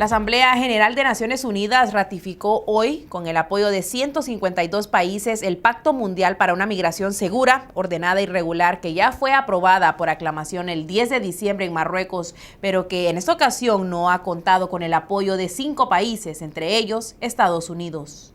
La Asamblea General de Naciones Unidas ratificó hoy, con el apoyo de 152 países, el Pacto Mundial para una Migración Segura, Ordenada y Regular, que ya fue aprobada por aclamación el 10 de diciembre en Marruecos, pero que en esta ocasión no ha contado con el apoyo de 5 países, entre ellos Estados Unidos.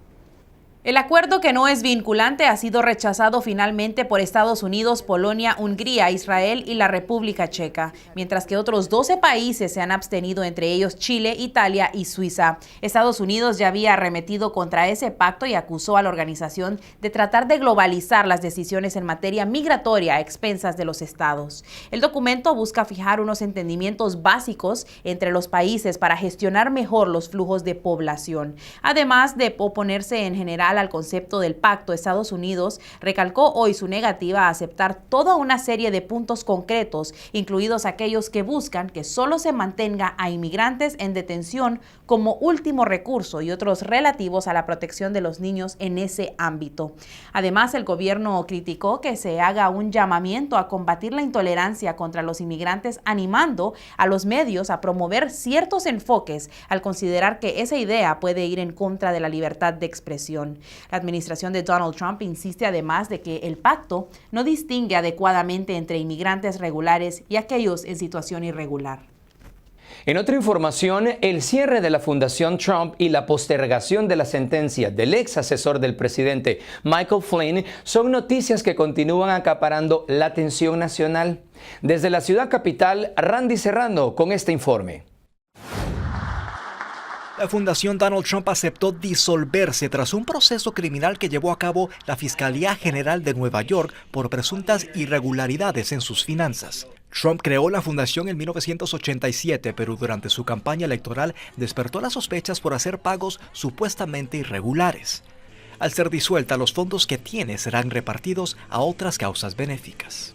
El acuerdo, que no es vinculante, ha sido rechazado finalmente por Estados Unidos, Polonia, Hungría, Israel y la República Checa, mientras que otros 12 países se han abstenido, entre ellos Chile, Italia y Suiza. Estados Unidos ya había arremetido contra ese pacto y acusó a la organización de tratar de globalizar las decisiones en materia migratoria a expensas de los estados. El documento busca fijar unos entendimientos básicos entre los países para gestionar mejor los flujos de población. Además de oponerse en general al concepto del pacto, Estados Unidos recalcó hoy su negativa a aceptar toda una serie de puntos concretos, incluidos aquellos que buscan que solo se mantenga a inmigrantes en detención como último recurso y otros relativos a la protección de los niños en ese ámbito. Además, el gobierno criticó que se haga un llamamiento a combatir la intolerancia contra los inmigrantes, animando a los medios a promover ciertos enfoques al considerar que esa idea puede ir en contra de la libertad de expresión. La administración de Donald Trump insiste además de que el pacto no distingue adecuadamente entre inmigrantes regulares y aquellos en situación irregular. En otra información, el cierre de la Fundación Trump y la postergación de la sentencia del ex asesor del presidente Michael Flynn son noticias que continúan acaparando la atención nacional. Desde la ciudad capital, Randy Serrano con este informe. La Fundación Donald Trump aceptó disolverse tras un proceso criminal que llevó a cabo la Fiscalía General de Nueva York por presuntas irregularidades en sus finanzas. Trump creó la fundación en 1987, pero durante su campaña electoral despertó las sospechas por hacer pagos supuestamente irregulares. Al ser disuelta, los fondos que tiene serán repartidos a otras causas benéficas.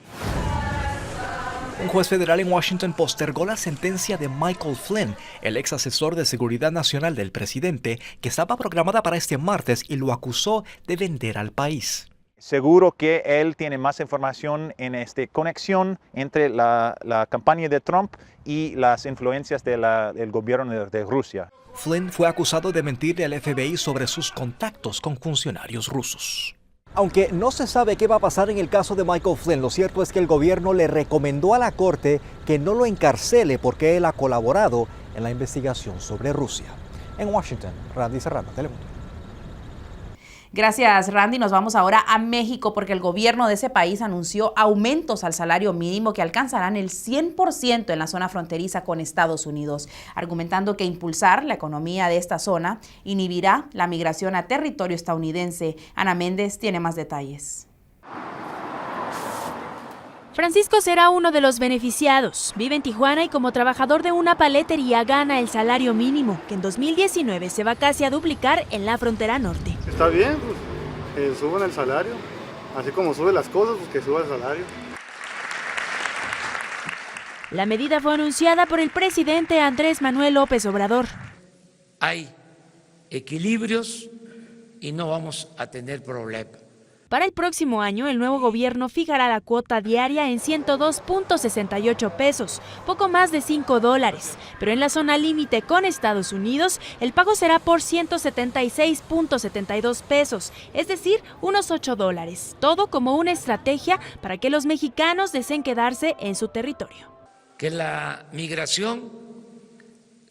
Un juez federal en Washington postergó la sentencia de Michael Flynn, el ex asesor de seguridad nacional del presidente, que estaba programada para este martes y lo acusó de vender al país. Seguro que él tiene más información en esta conexión entre la campaña de Trump y las influencias del gobierno de Rusia. Flynn fue acusado de mentirle al FBI sobre sus contactos con funcionarios rusos. Aunque no se sabe qué va a pasar en el caso de Michael Flynn, lo cierto es que el gobierno le recomendó a la corte que no lo encarcele porque él ha colaborado en la investigación sobre Rusia. En Washington, Randy Serrano, Telemundo. Gracias, Randy. Nos vamos ahora a México porque el gobierno de ese país anunció aumentos al salario mínimo que alcanzarán el 100% en la zona fronteriza con Estados Unidos, argumentando que impulsar la economía de esta zona inhibirá la migración a territorio estadounidense. Ana Méndez tiene más detalles. Francisco será uno de los beneficiados. Vive en Tijuana y como trabajador de una paletería gana el salario mínimo, que en 2019 se va casi a duplicar en la frontera norte. Está bien, pues, suban el salario. Así como suben las cosas, pues que suba el salario. La medida fue anunciada por el presidente Andrés Manuel López Obrador. Hay equilibrios y no vamos a tener problemas. Para el próximo año, el nuevo gobierno fijará la cuota diaria en 102.68 pesos, poco más de $5, pero en la zona límite con Estados Unidos, el pago será por 176.72 pesos, es decir, unos $8. Todo como una estrategia para que los mexicanos deseen quedarse en su territorio. Que la migración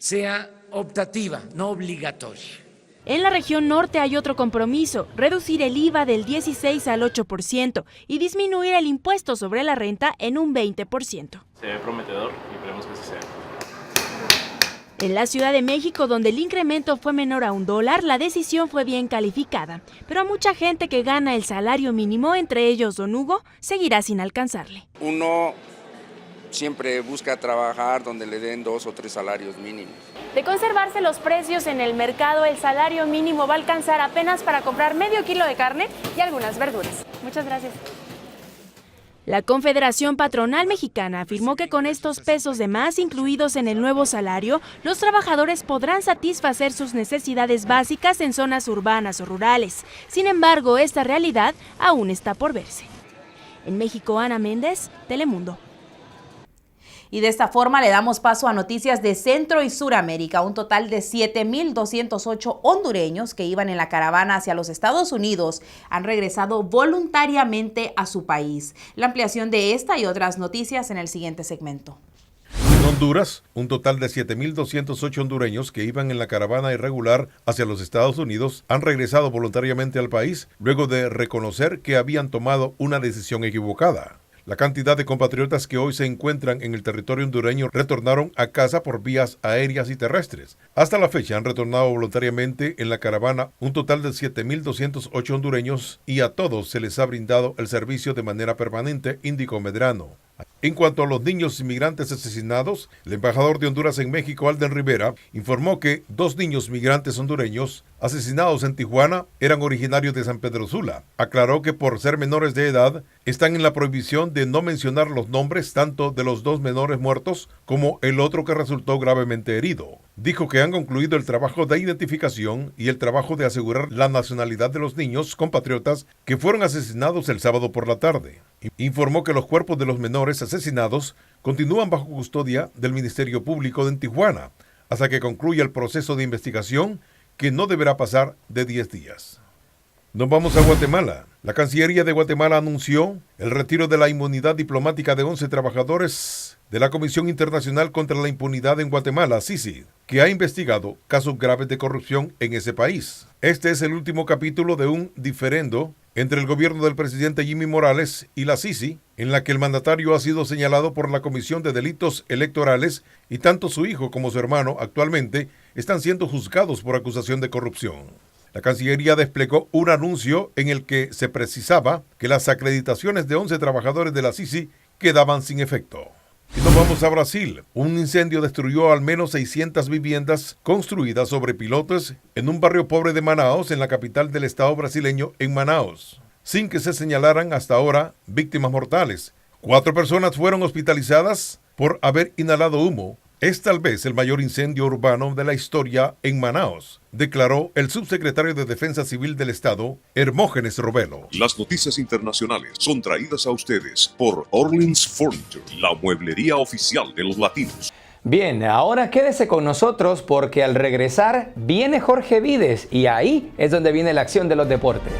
sea optativa, no obligatoria. En la región norte hay otro compromiso, reducir el IVA del 16 al 8% y disminuir el impuesto sobre la renta en un 20%. Se ve prometedor y esperemos que así sea. En la Ciudad de México, donde el incremento fue menor a $1, la decisión fue bien calificada, pero a mucha gente que gana el salario mínimo, entre ellos don Hugo, seguirá sin alcanzarle. Uno siempre busca trabajar donde le den 2 o 3 salarios mínimos. De conservarse los precios en el mercado, el salario mínimo va a alcanzar apenas para comprar medio kilo de carne y algunas verduras. Muchas gracias. La Confederación Patronal Mexicana afirmó que con estos pesos de más incluidos en el nuevo salario, los trabajadores podrán satisfacer sus necesidades básicas en zonas urbanas o rurales. Sin embargo, esta realidad aún está por verse. En México, Ana Méndez, Telemundo. Y de esta forma le damos paso a noticias de Centro y Suramérica. Un total de 7.208 hondureños que iban en la caravana hacia los Estados Unidos han regresado voluntariamente a su país. La ampliación de esta y otras noticias en el siguiente segmento. En Honduras, un total de 7.208 hondureños que iban en la caravana irregular hacia los Estados Unidos han regresado voluntariamente al país luego de reconocer que habían tomado una decisión equivocada. La cantidad de compatriotas que hoy se encuentran en el territorio hondureño retornaron a casa por vías aéreas y terrestres. Hasta la fecha han retornado voluntariamente en la caravana un total de 7.208 hondureños y a todos se les ha brindado el servicio de manera permanente, indicó Medrano. En cuanto a los niños inmigrantes asesinados, el embajador de Honduras en México, Alden Rivera, informó que 2 niños migrantes hondureños asesinados en Tijuana eran originarios de San Pedro Sula. Aclaró que por ser menores de edad, están en la prohibición de no mencionar los nombres tanto de los 2 menores muertos como el otro que resultó gravemente herido. Dijo que han concluido el trabajo de identificación y el trabajo de asegurar la nacionalidad de los niños compatriotas que fueron asesinados el sábado por la tarde. Informó que los cuerpos de los menores asesinados continúan bajo custodia del Ministerio Público de Tijuana hasta que concluya el proceso de investigación, que no deberá pasar de 10 días. Nos vamos a Guatemala. La Cancillería de Guatemala anunció el retiro de la inmunidad diplomática de 11 trabajadores de la Comisión Internacional contra la Impunidad en Guatemala, CICIG, que ha investigado casos graves de corrupción en ese país. Este es el último capítulo de un diferendo entre el gobierno del presidente Jimmy Morales y la CICIG, en la que el mandatario ha sido señalado por la Comisión de Delitos Electorales y tanto su hijo como su hermano actualmente están siendo juzgados por acusación de corrupción. La Cancillería desplegó un anuncio en el que se precisaba que las acreditaciones de 11 trabajadores de la CICIG quedaban sin efecto. Y nos vamos a Brasil. Un incendio destruyó al menos 600 viviendas construidas sobre pilotes en un barrio pobre de Manaus, en la capital del estado brasileño, en Manaus, sin que se señalaran hasta ahora víctimas mortales. 4 personas fueron hospitalizadas por haber inhalado humo. Es tal vez el mayor incendio urbano de la historia en Manaus, declaró el subsecretario de Defensa Civil del Estado, Hermógenes Robelo. Las noticias internacionales son traídas a ustedes por Orleans Furniture, la mueblería oficial de los latinos. Bien, ahora quédese con nosotros porque al regresar viene Jorge Vides y ahí es donde viene la acción de los deportes.